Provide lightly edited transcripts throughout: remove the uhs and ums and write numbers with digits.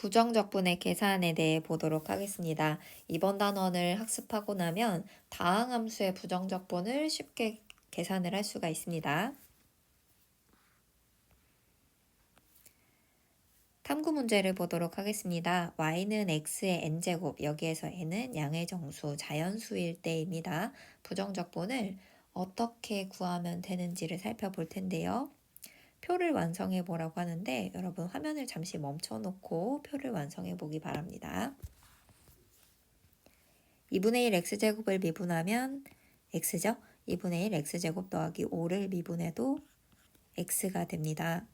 부정적분의 계산에 대해 보도록 하겠습니다. 이번 단원을 학습하고 나면 다항함수의 부정적분을 쉽게 계산을 할 수가 있습니다. 탐구 문제를 보도록 하겠습니다. y는 x의 n제곱, 여기에서 n은 양의 정수, 자연수일 때입니다. 부정적분을 어떻게 구하면 되는지를 살펴볼 텐데요. 표를 완성해 보라고 하는데 여러분 화면을 잠시 멈춰 놓고 표를 완성해 보기 바랍니다. 2분의 1 x제곱을 미분하면 x죠? 2분의 1 x제곱 더하기 5를 미분해도 x가 됩니다.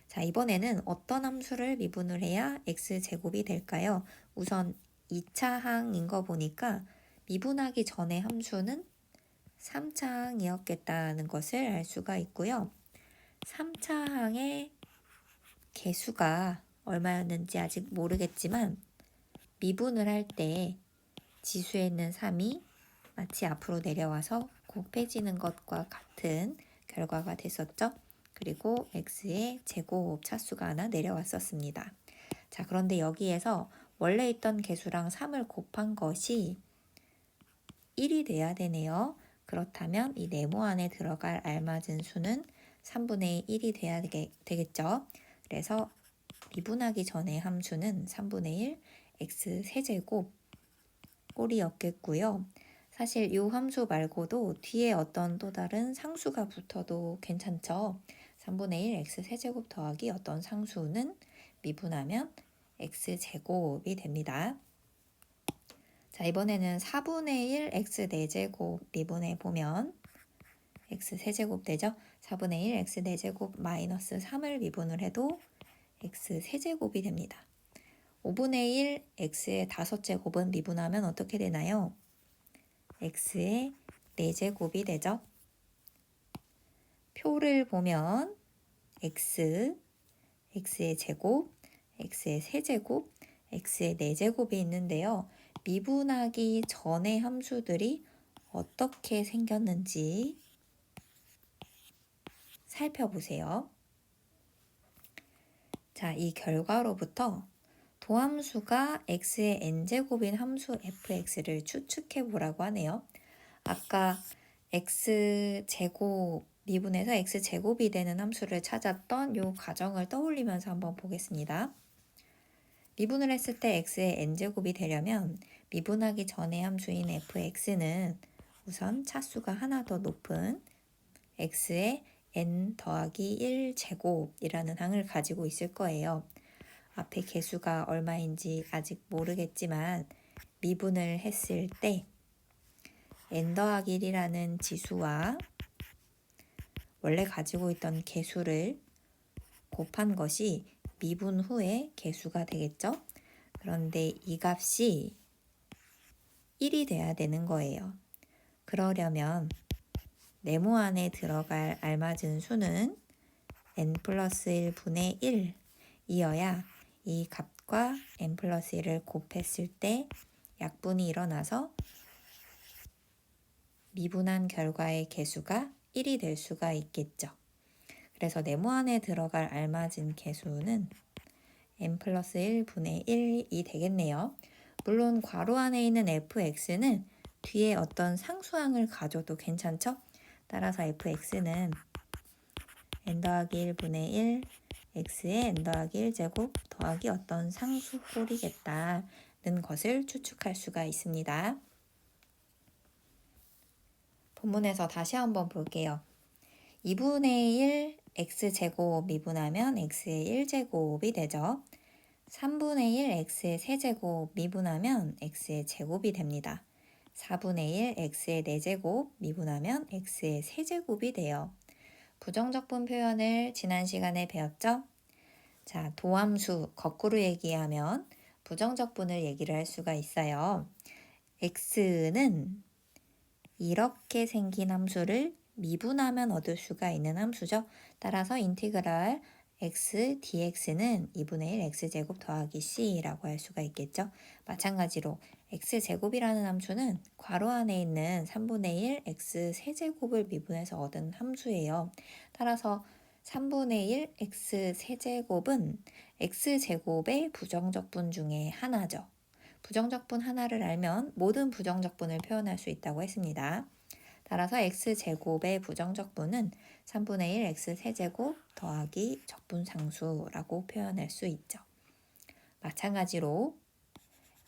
자, 이번에는 어떤 함수를 미분을 해야 x제곱이 될까요? 우선 2차 항인 거 보니까 미분하기 전에 함수는 3차 항이었겠다는 것을 알 수가 있고요. 3차 항의 개수가 얼마였는지 아직 모르겠지만 미분을 할 때 지수에 있는 3이 마치 앞으로 내려와서 곱해지는 것과 같은 결과가 됐었죠. 그리고 x의 제곱 차수가 하나 내려왔었습니다. 자, 그런데 여기에서 원래 있던 개수랑 3을 곱한 것이 1이 돼야 되네요. 그렇다면 이 네모 안에 들어갈 알맞은 수는 3분의 1이 돼야 되겠죠. 그래서 미분하기 전에 함수는 3분의 1 x 세제곱 꼴이었겠고요. 사실 이 함수 말고도 뒤에 어떤 또 다른 상수가 붙어도 괜찮죠. 3분의 1 x 세제곱 더하기 어떤 상수는 미분하면 x제곱이 됩니다. 자, 이번에는 4분의 1 x 4제곱 미분해 보면 x 세제곱 되죠. 4분의 1 x 4제곱 마이너스 3을 미분을 해도 x 세제곱이 됩니다. 5분의 1 x의 5제곱은 미분하면 어떻게 되나요? x의 4제곱이 되죠. 표를 보면 x의 제곱, x의 세제곱, x의 4제곱이 있는데요. 미분하기 전의 함수들이 어떻게 생겼는지 살펴보세요. 자, 이 결과로부터 도함수가 x의 n제곱인 함수 fx를 추측해 보라고 하네요. 아까 x제곱 미분해서 x제곱이 되는 함수를 찾았던 이 과정을 떠올리면서 한번 보겠습니다. 미분을 했을 때 x의 n제곱이 되려면 미분하기 전의 함수인 fx는 우선 차수가 하나 더 높은 x의 n 더하기 1제곱이라는 항을 가지고 있을 거예요. 앞에 개수가 얼마인지 아직 모르겠지만 미분을 했을 때 n 더하기 1이라는 지수와 원래 가지고 있던 개수를 곱한 것이 미분 후에 개수가 되겠죠? 그런데 이 값이 1이 돼야 되는 거예요. 그러려면 네모 안에 들어갈 알맞은 수는 n 플러스 1분의 1이어야 이 값과 n 플러스 1을 곱했을 때 약분이 일어나서 미분한 결과의 개수가 1이 될 수가 있겠죠. 그래서 네모 안에 들어갈 알맞은 개수는 n 플러스 1분의 1이 되겠네요. 물론 괄호 안에 있는 fx는 뒤에 어떤 상수항을 가져도 괜찮죠? 따라서 fx는 n 더하기 1분의 1 x의 n 더하기 1제곱 더하기 어떤 상수꼴이겠다는 것을 추측할 수가 있습니다. 본문에서 다시 한번 볼게요. 2분의 1 x제곱 미분하면 x의 1제곱이 되죠. 3분의 1 x의 세제곱 미분하면 x의 제곱이 됩니다. 4분의 1 x의 4제곱 미분하면 x의 세제곱이 돼요. 부정적분 표현을 지난 시간에 배웠죠? 자, 도함수 거꾸로 얘기하면 부정적분을 얘기를 할 수가 있어요. x는 이렇게 생긴 함수를 미분하면 얻을 수가 있는 함수죠. 따라서 인티그랄 x dx는 2분의 1 x제곱 더하기 c라고 할 수가 있겠죠. 마찬가지로 x제곱이라는 함수는 괄호 안에 있는 3분의 1 x 세제곱을 미분해서 얻은 함수예요. 따라서 3분의 1 x 세제곱은 x제곱의 부정적분 중에 하나죠. 부정적분 하나를 알면 모든 부정적분을 표현할 수 있다고 했습니다. 따라서 x제곱의 부정적분은 3분의 1 x세제곱 더하기 적분상수라고 표현할 수 있죠. 마찬가지로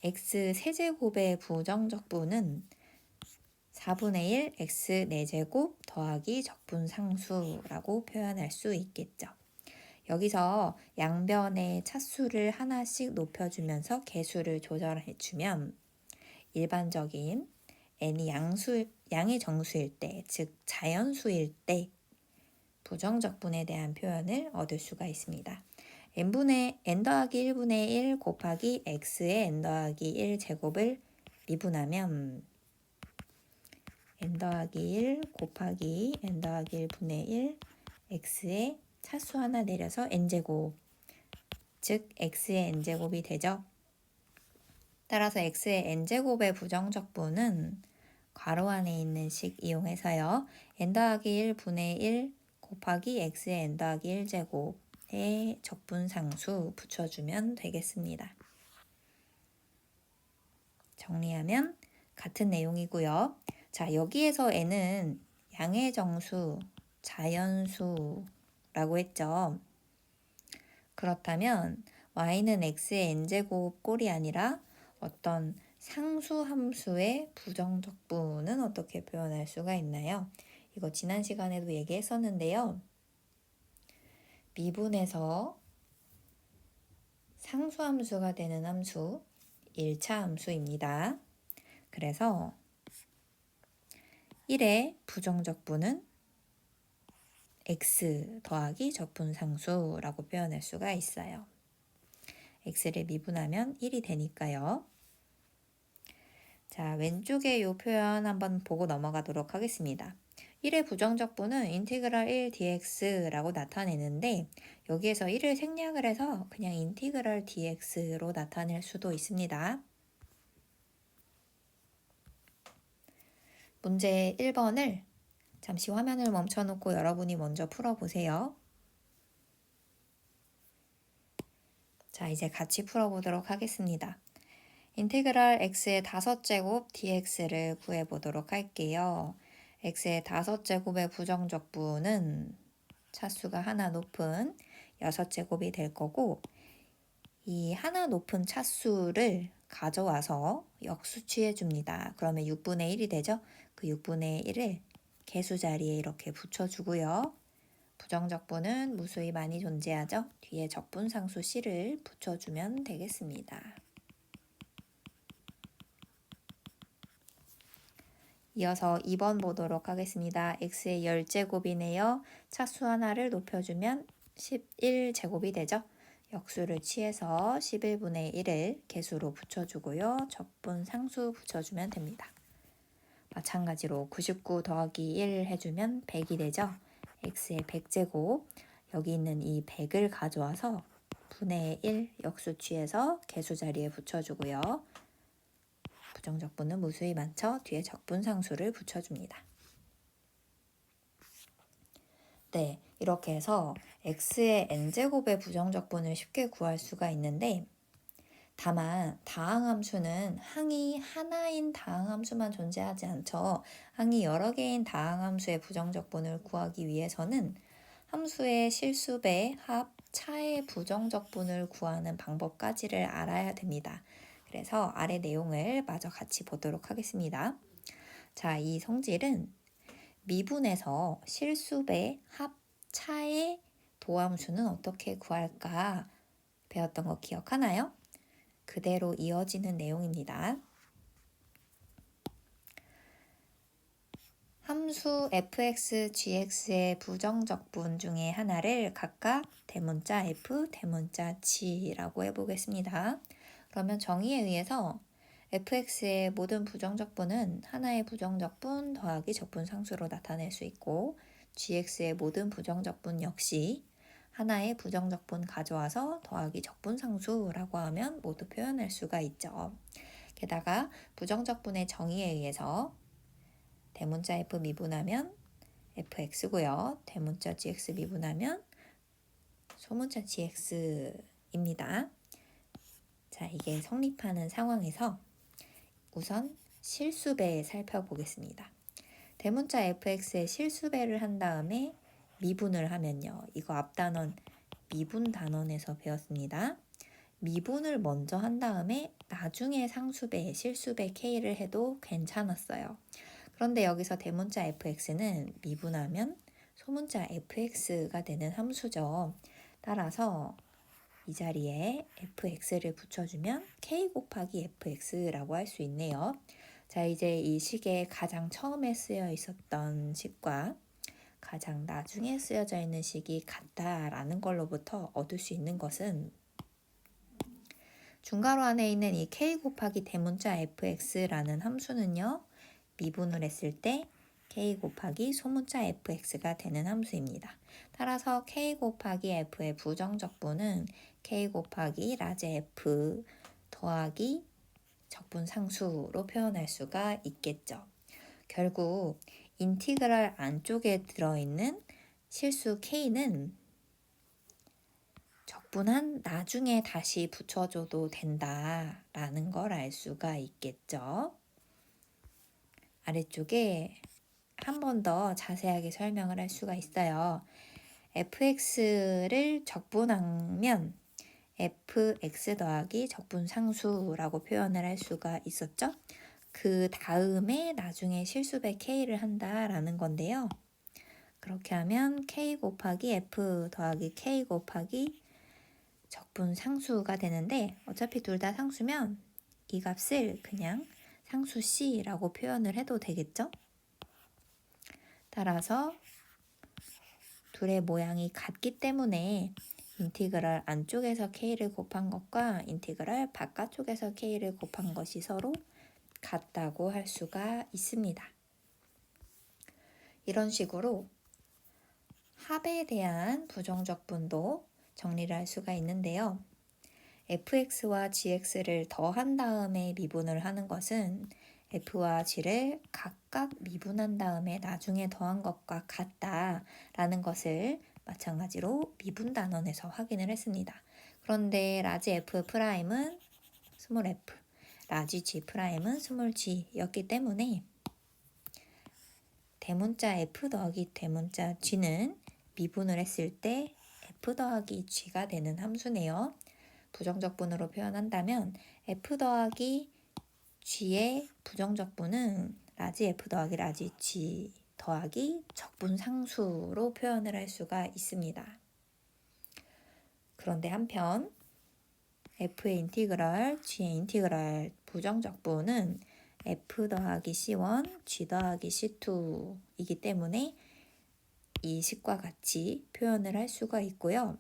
x세제곱의 부정적분은 4분의 1 x4제곱 더하기 적분상수라고 표현할 수 있겠죠. 여기서 양변의 차수를 하나씩 높여주면서 개수를 조절해주면 일반적인 n이 양의 정수일 때, 즉 자연수일 때 부정적분에 대한 표현을 얻을 수가 있습니다. n 더하기 1분의 1 곱하기 x의 n 더하기 1 제곱을 미분하면 n 더하기 1 곱하기 n 더하기 1분의 1 x의 차수 하나 내려서 n제곱, 즉 x의 n제곱이 되죠. 따라서 x의 n제곱의 부정적분은 괄호 안에 있는 식 이용해서요. n 더하기 1분의 1 곱하기 x의 n 더하기 1제곱의 적분상수 붙여주면 되겠습니다. 정리하면 같은 내용이고요. 자, 여기에서 n은 양의 정수, 자연수라고 했죠. 그렇다면 y는 x의 n제곱 꼴이 아니라 어떤 상수함수의 부정적분은 어떻게 표현할 수가 있나요? 이거 지난 시간에도 얘기했었는데요. 미분에서 상수함수가 되는 함수 1차 함수입니다. 그래서 1의 부정적분은 x 더하기 적분상수라고 표현할 수가 있어요. x를 미분하면 1이 되니까요. 자, 왼쪽에 이 표현 한번 보고 넘어가도록 하겠습니다. 1의 부정적분은 인티그랄 1 dx라고 나타내는데 여기에서 1을 생략을 해서 그냥 인티그랄 dx로 나타낼 수도 있습니다. 문제 1번을 잠시 화면을 멈춰놓고 여러분이 먼저 풀어보세요. 자, 이제 같이 풀어보도록 하겠습니다. 인테그랄 x의 5제곱 dx를 구해보도록 할게요. x의 5제곱의 부정적분은 차수가 하나 높은 6제곱이 될 거고 이 하나 높은 차수를 가져와서 역수취해 줍니다. 그러면 6분의 1이 되죠? 그 6분의 1을 개수 자리에 이렇게 붙여주고요. 부정적분은 무수히 많이 존재하죠? 뒤에 적분상수 c를 붙여주면 되겠습니다. 이어서 2번 보도록 하겠습니다. x의 10제곱이네요. 차수 하나를 높여주면 11제곱이 되죠. 역수를 취해서 11분의 1을 개수로 붙여주고요. 적분상수 붙여주면 됩니다. 마찬가지로 99 더하기 1 해주면 100이 되죠. x의 100제곱, 여기 있는 이 100을 가져와서 분의 1 역수 취해서 개수 자리에 붙여주고요. 부정적분은 무수히 많죠. 뒤에 적분상수를 붙여줍니다. 네, 이렇게 해서 x의 n제곱의 부정적분을 쉽게 구할 수가 있는데 다만 다항함수는 항이 하나인 다항함수만 존재하지 않죠. 항이 여러 개인 다항함수의 부정적분을 구하기 위해서는 함수의 실수배, 합, 차의 부정적분을 구하는 방법까지를 알아야 됩니다. 그래서 아래 내용을 마저 같이 보도록 하겠습니다. 자, 이 성질은 미분에서 실수배, 합, 차의 도함수는 어떻게 구할까 배웠던 거 기억하나요? 그대로 이어지는 내용입니다. 함수 fx, gx의 부정적분 중에 하나를 각각 대문자 f, 대문자 g라고 해보겠습니다. 그러면 정의에 의해서 fx의 모든 부정적분은 하나의 부정적분 더하기 적분상수로 나타낼 수 있고 gx의 모든 부정적분 역시 하나의 부정적분 가져와서 더하기 적분상수라고 하면 모두 표현할 수가 있죠. 게다가 부정적분의 정의에 의해서 대문자 f 미분하면 fx고요. 대문자 gx 미분하면 소문자 gx입니다. 자, 이게 성립하는 상황에서 우선 실수배 살펴보겠습니다. 대문자 fx의 실수배를 한 다음에 미분을 하면요. 이거 앞단원 미분 단원에서 배웠습니다. 미분을 먼저 한 다음에 나중에 상수배, 실수배 k를 해도 괜찮았어요. 그런데 여기서 대문자 fx는 미분하면 소문자 fx가 되는 함수죠. 따라서 이 자리에 fx를 붙여주면 k 곱하기 fx라고 할 수 있네요. 자, 이제 이 식에 가장 처음에 쓰여 있었던 식과 가장 나중에 쓰여져 있는 식이 같다라는 걸로부터 얻을 수 있는 것은 중괄호 안에 있는 이 k 곱하기 대문자 fx라는 함수는요. 미분을 했을 때 k 곱하기 소문자 fx가 되는 함수입니다. 따라서 k 곱하기 f의 부정적분은 k 곱하기 라지 f 더하기 적분상수로 표현할 수가 있겠죠. 결국 인티그랄 안쪽에 들어있는 실수 k는 적분한 나중에 다시 붙여줘도 된다라는 걸 알 수가 있겠죠. 아래쪽에 한 번 더 자세하게 설명을 할 수가 있어요. fx를 적분하면 fx 더하기 적분상수라고 표현을 할 수가 있었죠. 그 다음에 나중에 실수배 k를 한다라는 건데요. 그렇게 하면 k 곱하기 f 더하기 k 곱하기 적분상수가 되는데 어차피 둘 다 상수면 이 값을 그냥 상수 c라고 표현을 해도 되겠죠? 따라서 둘의 모양이 같기 때문에 인티그랄 안쪽에서 k를 곱한 것과 인티그랄 바깥쪽에서 k를 곱한 것이 서로 같다고 할 수가 있습니다. 이런 식으로 합에 대한 부정적분도 정리를 할 수가 있는데요. fx와 gx를 더한 다음에 미분을 하는 것은 f와 g를 각각 미분한 다음에 나중에 더한 것과 같다라는 것을 마찬가지로 미분 단원에서 확인을 했습니다. 그런데 라지 f'은 스몰 f, 라지 g'은 스몰 g였기 때문에 대문자 f 더하기 대문자 g는 미분을 했을 때 f 더하기 g가 되는 함수네요. 부정적분으로 표현한다면 f 더하기 g의 부정적분은 라지 f 더하기 라지 g 더하기 적분상수로 표현을 할 수가 있습니다. 그런데 한편 f의 인티그랄, g의 인티그랄 부정적분은 f 더하기 c1, g 더하기 c2이기 때문에 이 식과 같이 표현을 할 수가 있고요.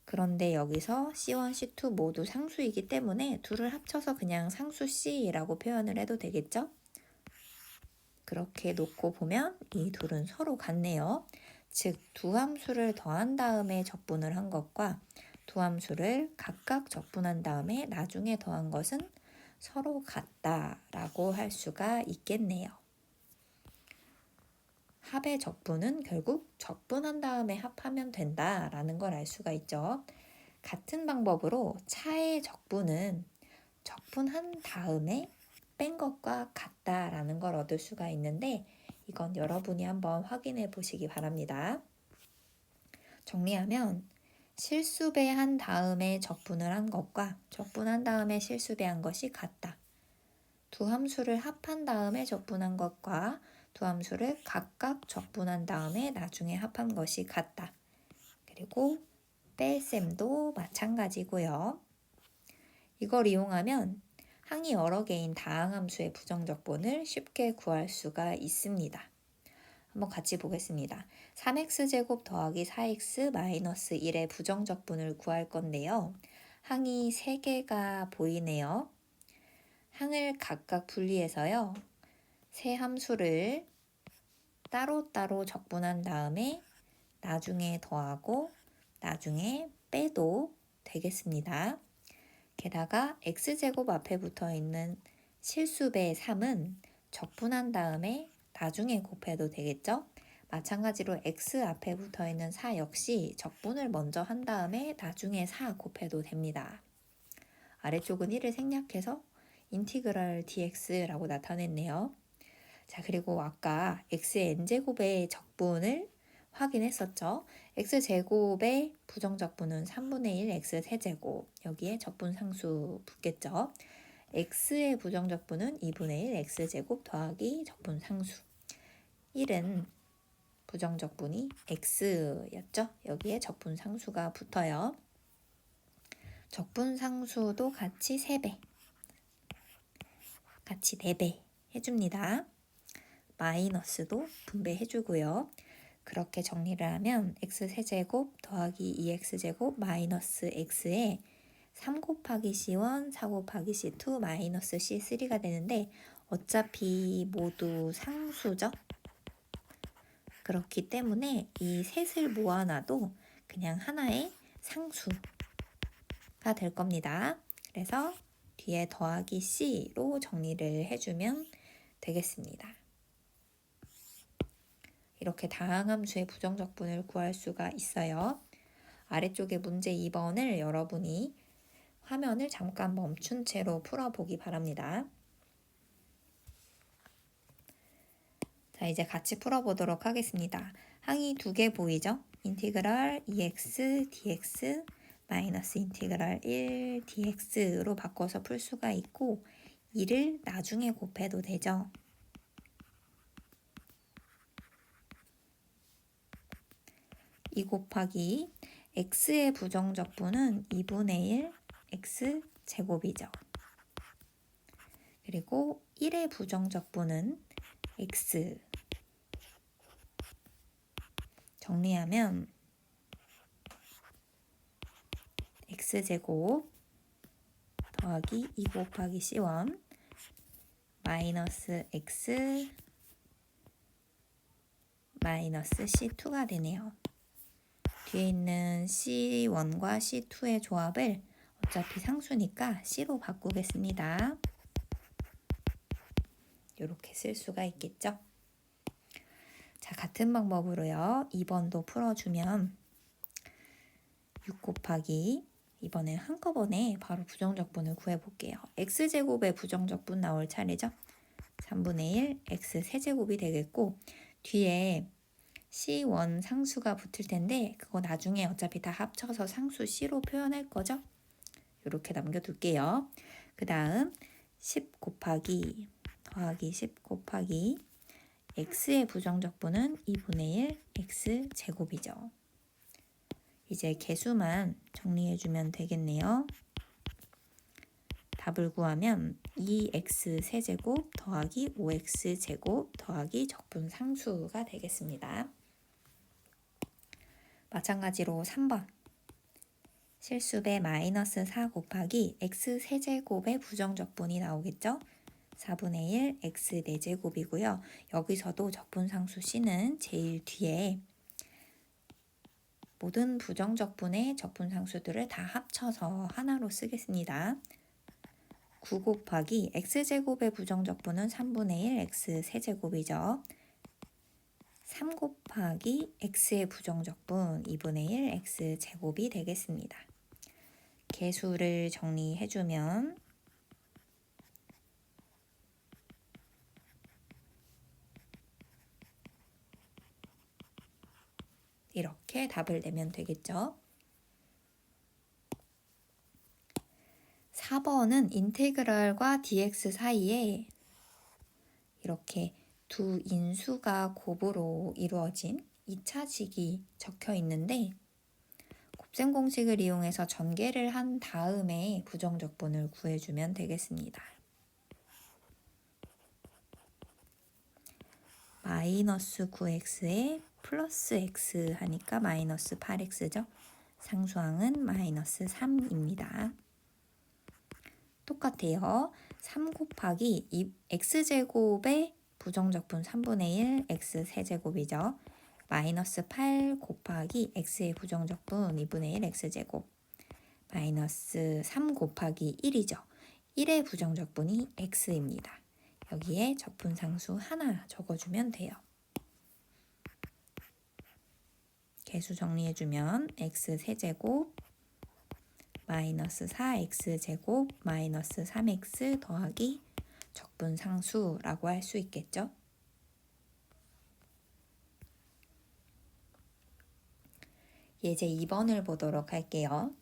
그런데 여기서 C1, C2 모두 상수이기 때문에 둘을 합쳐서 그냥 상수 C라고 표현을 해도 되겠죠? 그렇게 놓고 보면 이 둘은 서로 같네요. 즉, 두 함수를 더한 다음에 적분을 한 것과 두 함수를 각각 적분한 다음에 나중에 더한 것은 서로 같다라고 할 수가 있겠네요. 합의 적분은 결국 적분한 다음에 합하면 된다라는 걸 알 수가 있죠. 같은 방법으로 차의 적분은 적분한 다음에 뺀 것과 같다라는 걸 얻을 수가 있는데 이건 여러분이 한번 확인해 보시기 바랍니다. 정리하면 실수배한 다음에 적분을 한 것과 적분한 다음에 실수배한 것이 같다. 두 함수를 합한 다음에 적분한 것과 두 함수를 각각 적분한 다음에 나중에 합한 것이 같다. 그리고 뺄셈도 마찬가지고요. 이걸 이용하면 항이 여러 개인 다항함수의 부정적분을 쉽게 구할 수가 있습니다. 한번 같이 보겠습니다. 3x제곱 더하기 4x 마이너스 1의 부정적분을 구할 건데요. 항이 3개가 보이네요. 항을 각각 분리해서요. 세 함수를 따로따로 적분한 다음에 나중에 더하고 나중에 빼도 되겠습니다. 게다가 x제곱 앞에 붙어 있는 실수배 3은 적분한 다음에 나중에 곱해도 되겠죠? 마찬가지로 x 앞에 붙어 있는 4 역시 적분을 먼저 한 다음에 나중에 4 곱해도 됩니다. 아래쪽은 1을 생략해서 인티그랄 dx라고 나타냈네요. 자, 그리고 아까 x의 n제곱의 적분을 확인했었죠. x제곱의 부정적분은 3분의 1 x세제곱, 여기에 적분상수 붙겠죠. x의 부정적분은 2분의 1 x제곱 더하기 적분상수. 1은 부정적분이 x였죠. 여기에 적분상수가 붙어요. 적분상수도 같이 3배, 같이 4배 해줍니다. 마이너스도 분배해주고요. 그렇게 정리를 하면 x세제곱 더하기 2x제곱 마이너스 x에 3 곱하기 c1, 4 곱하기 c2 마이너스 c3가 되는데 어차피 모두 상수죠. 그렇기 때문에 이 셋을 모아놔도 그냥 하나의 상수가 될 겁니다. 그래서 뒤에 더하기 c로 정리를 해주면 되겠습니다. 이렇게 다항함수의 부정적분을 구할 수가 있어요. 아래쪽에 문제 2번을 여러분이 화면을 잠깐 멈춘 채로 풀어보기 바랍니다. 자, 이제 같이 풀어보도록 하겠습니다. 항이 2개 보이죠? 인티그랄 2x dx 마이너스 인티그랄 1 dx로 바꿔서 풀 수가 있고 2를 나중에 곱해도 되죠. 2 곱하기 x의 부정적분은 2분의 1 x제곱이죠. 그리고 1의 부정적분은 x. 정리하면 x제곱 더하기 2 곱하기 c1 마이너스 x 마이너스 c2가 되네요. 뒤에 있는 c1과 c2의 조합을 어차피 상수니까 c로 바꾸겠습니다. 이렇게 쓸 수가 있겠죠. 자, 같은 방법으로요. 2번도 풀어주면 6 곱하기 이번엔 한꺼번에 바로 부정적분을 구해볼게요. x제곱의 부정적분 나올 차례죠. 3분의 1 x세제곱이 되겠고 뒤에 c1 상수가 붙을 텐데 그거 나중에 어차피 다 합쳐서 상수 c로 표현할 거죠. 이렇게 남겨둘게요. 그 다음 10 곱하기 더하기 10 곱하기 x의 부정적분은 2분의 1 x제곱이죠. 이제 개수만 정리해주면 되겠네요. 답을 구하면 2x세제곱 더하기 5x제곱 더하기 적분상수가 되겠습니다. 마찬가지로 3번 실수배 마이너스 4 곱하기 x세제곱의 부정적분이 나오겠죠. 4분의 1 x 4제곱이고요. 여기서도 적분상수 c는 제일 뒤에 모든 부정적분의 적분상수들을 다 합쳐서 하나로 쓰겠습니다. 9 곱하기 x제곱의 부정적분은 3분의 1 x세제곱이죠. 3 곱하기 x의 부정적분 2분의 1 x제곱이 되겠습니다. 개수를 정리해주면 이렇게 답을 내면 되겠죠. 4번은 인테그랄과 dx 사이에 이렇게 두 인수가 곱으로 이루어진 2차식이 적혀 있는데 곱셈 공식을 이용해서 전개를 한 다음에 부정적분을 구해주면 되겠습니다. 마이너스 9x에 플러스 x 하니까 마이너스 8x죠. 상수항은 마이너스 3입니다. 똑같아요. 3 곱하기 x제곱의 부정적분 3분의 1 x세제곱이죠. 마이너스 8 곱하기 x의 부정적분 2분의 1 x제곱 마이너스 3 곱하기 1이죠. 1의 부정적분이 x입니다. 여기에 적분상수 하나 적어주면 돼요. 개수 정리해주면 x 세제곱 마이너스 4x제곱 마이너스 3x 더하기 적분상수라고 할 수 있겠죠. 이제 2번을 보도록 할게요.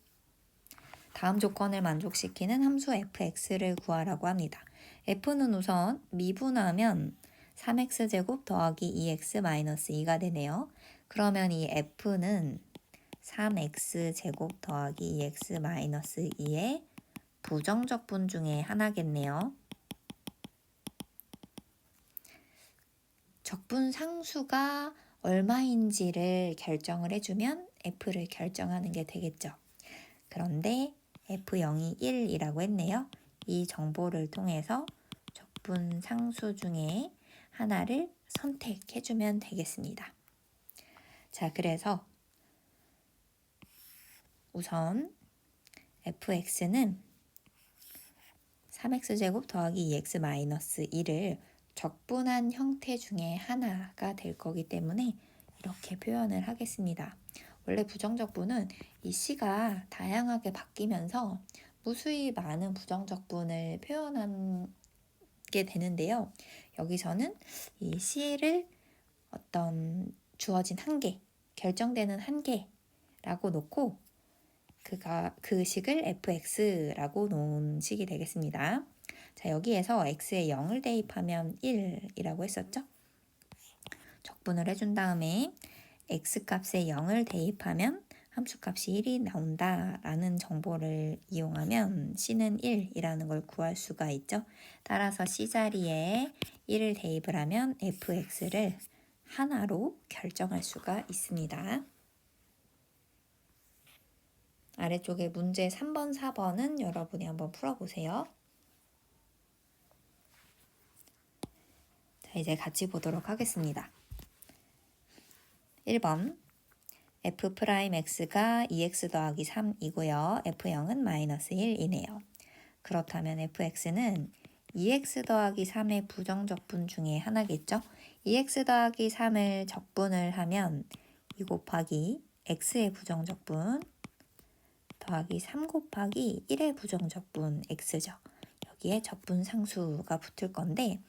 다음 조건을 만족시키는 함수 fx를 구하라고 합니다. f는 우선 미분하면 3x제곱 더하기 2x 마이너스 2가 되네요. 그러면 이 f는 3x제곱 더하기 2x 마이너스 2의 부정적분 중에 하나겠네요. 적분 상수가 얼마인지를 결정을 해주면 f를 결정하는 게 되겠죠. 그런데 f0이 1이라고 했네요. 이 정보를 통해서 적분 상수 중에 하나를 선택해주면 되겠습니다. 자, 그래서 우선 fx는 3x제곱 더하기 2x 마이너스 2를 적분한 형태 중에 하나가 될 거기 때문에 이렇게 표현을 하겠습니다. 원래 부정적분은 이 C가 다양하게 바뀌면서 무수히 많은 부정적분을 표현하게 되는데요. 여기서는 이 C를 어떤 주어진 한계, 결정되는 한계라고 놓고 그 식을 fx라고 놓은 식이 되겠습니다. 자, 여기에서 x에 0을 대입하면 1이라고 했었죠? 적분을 해준 다음에 x값에 0을 대입하면 함수값이 1이 나온다라는 정보를 이용하면 c는 1이라는 걸 구할 수가 있죠. 따라서 c자리에 1을 대입을 하면 fx를 하나로 결정할 수가 있습니다. 아래쪽에 문제 3번, 4번은 여러분이 한번 풀어보세요. 자, 이제 같이 보도록 하겠습니다. 1번 f'x가 2x 더하기 3이고요. f0은 마이너스 1이네요. 그렇다면 fx는 2x 더하기 3의 부정적분 중에 하나겠죠? 2x 더하기 3을 적분을 하면 2 곱하기 x의 부정적분 더하기 3 곱하기 1의 부정적분 x죠. 여기에 적분상수가 붙을 건데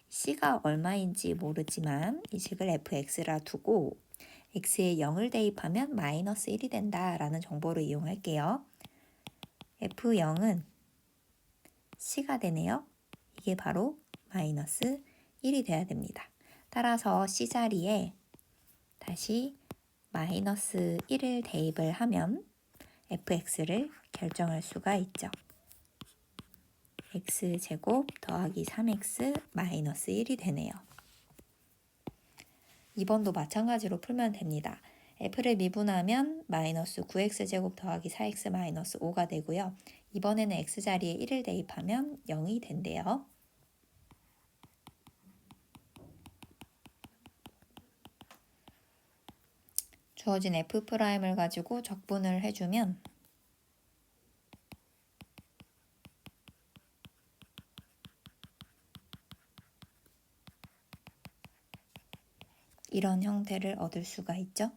c가 얼마인지 모르지만 이 식을 fx라 두고 x에 0을 대입하면 마이너스 1이 된다라는 정보를 이용할게요. f0은 c가 되네요. 이게 바로 마이너스 1이 돼야 됩니다. 따라서 c자리에 다시 마이너스 1을 대입을 하면 fx를 결정할 수가 있죠. x제곱 더하기 3x 마이너스 1이 되네요. 2번도 마찬가지로 풀면 됩니다. f를 미분하면 마이너스 9x제곱 더하기 4x 마이너스 5가 되고요. 이번에는 x자리에 1을 대입하면 0이 된대요. 주어진 f'을 가지고 적분을 해주면 이런 형태를 얻을 수가 있죠.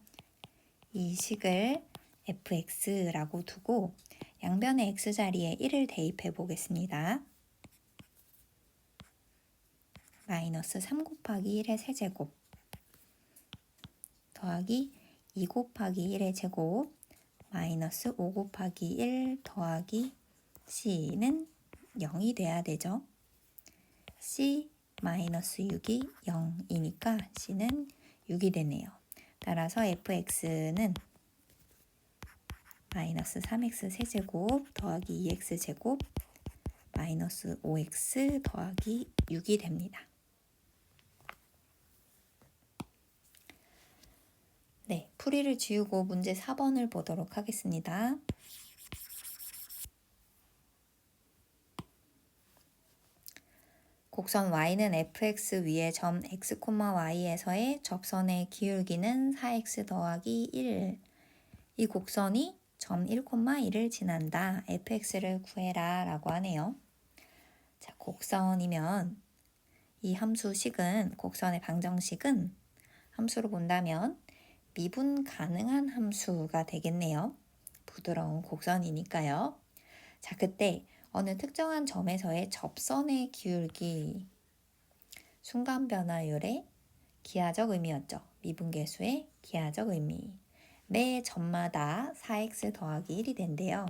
이 식을 fx라고 두고 양변의 x자리에 1을 대입해 보겠습니다. 마이너스 3 곱하기 1의 세제곱 더하기 2 곱하기 1의 제곱 마이너스 5 곱하기 1 더하기 c는 0이 돼야 되죠. c 마이너스 6이 0이니까 c는 6이 되네요. 따라서 fx는 마이너스 3x 세제곱 더하기 2x 제곱 마이너스 5x 더하기 6이 됩니다. 네, 풀이를 지우고 문제 4번을 보도록 하겠습니다. 곡선 y는 fx 위에 점 x, y에서의 접선의 기울기는 4x 더하기 1. 이 곡선이 점 1, 1을 지난다. fx를 구해라 라고 하네요. 자, 곡선이면 이 함수식은 곡선의 방정식은 함수로 본다면 미분 가능한 함수가 되겠네요. 부드러운 곡선이니까요. 자, 그때 어느 특정한 점에서의 접선의 기울기 순간 변화율의 기하적 의미였죠. 미분계수의 기하적 의미. 매 점마다 4x 더하기 1이 된대요.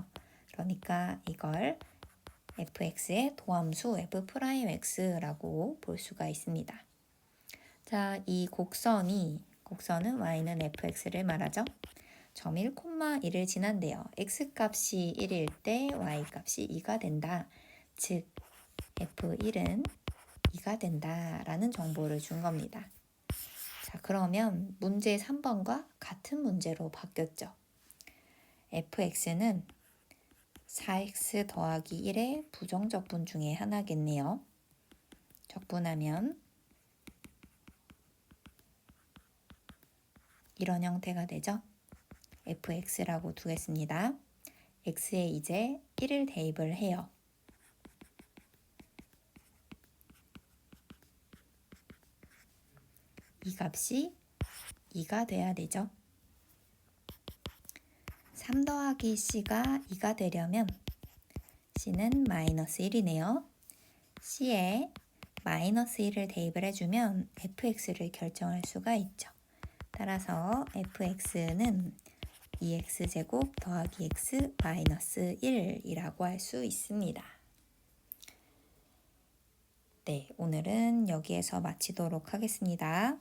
그러니까 이걸 fx의 도함수 f'x라고 볼 수가 있습니다. 자, 이 곡선은 y는 fx를 말하죠. 점 1, 1을 지난대요. x 값이 1일 때 y 값이 2가 된다. 즉 f1은 2가 된다라는 정보를 준 겁니다. 자, 그러면 문제 3번과 같은 문제로 바뀌었죠. fx는 4x 더하기 1의 부정적분 중에 하나겠네요. 적분하면 이런 형태가 되죠. fx라고 두겠습니다. x에 이제 1을 대입을 해요. 이 값이 2가 돼야 되죠. 3 더하기 c가 2가 되려면 c는 마이너스 1이네요. c에 마이너스 1을 대입을 해주면 fx를 결정할 수가 있죠. 따라서 fx는 2x제곱 더하기 x 마이너스 1이라고 할 수 있습니다. 네, 오늘은 여기에서 마치도록 하겠습니다.